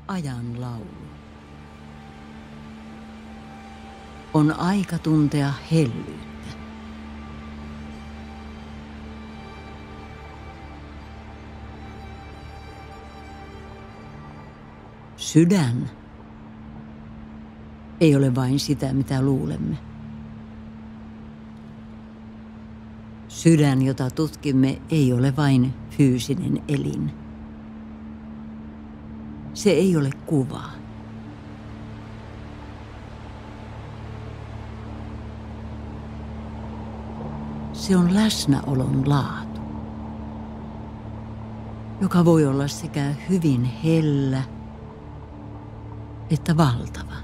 ajan laulu. On aika tuntea hellyyttä. Sydän ei ole vain sitä, mitä luulemme. Sydän, jota tutkimme, ei ole vain fyysinen elin. Se ei ole kuva. Se on läsnäolon laatu, joka voi olla sekä hyvin hellä että valtava.